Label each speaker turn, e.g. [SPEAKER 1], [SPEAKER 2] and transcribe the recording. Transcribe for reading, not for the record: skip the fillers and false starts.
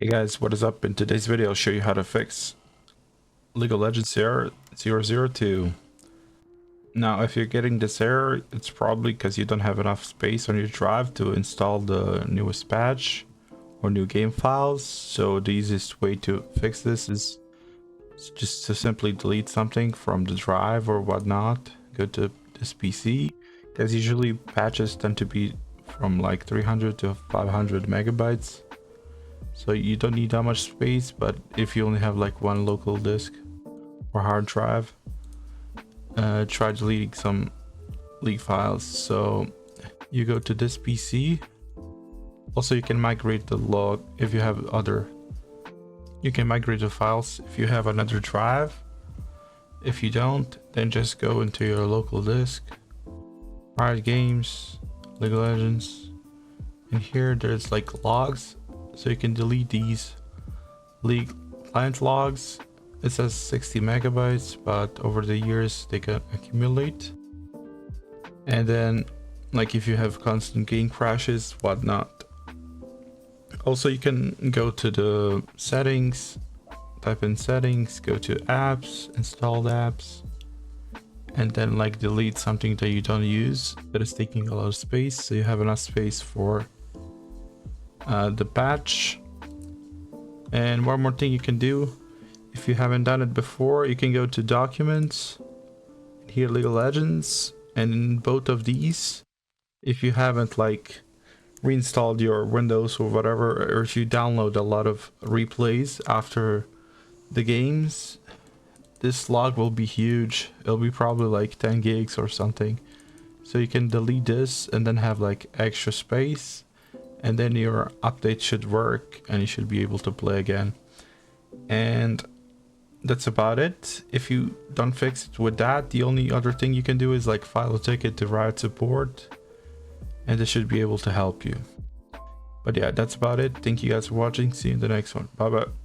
[SPEAKER 1] Hey guys, what is up? In today's video, I'll show you how to fix League of Legends error 002. Now, if you're getting this error, it's probably because you don't have enough space on your drive to install the newest patch or new game files. So the easiest way to fix this is just to simply delete something from the drive or whatnot. Go to this PC, because usually patches tend to be from like 300 to 500 megabytes. So you don't need that much space, but if you only have like one local disk or hard drive, try deleting some League files. So you go to this PC. Also, you can migrate the log if you have other. You can migrate the files if you have another drive. If you don't, then just go into your local disk, Riot Games, League of Legends, and here there's like logs. So you can delete these League client logs. It says 60 megabytes, but over the years they can accumulate. And then, like if you have constant game crashes, whatnot. Also, you can go to the settings, type in settings, go to apps, installed apps, and then like delete something that you don't use that is taking a lot of space, so you have enough space for the patch. And one more thing you can do, if you haven't done it before, you can go to documents, here League of Legends, and in both of these, if you haven't like reinstalled your Windows or whatever, or if you download a lot of replays after the games, this log will be huge. It'll be probably like 10 gigs or something. So you can delete this and then have like extra space, and then your update should work and you should be able to play again. And that's about it. If you don't fix it with that, the only other thing you can do is like file a ticket to Riot support, and this should be able to help you. But yeah, that's about it. Thank you guys for watching. See you in the next one. Bye bye.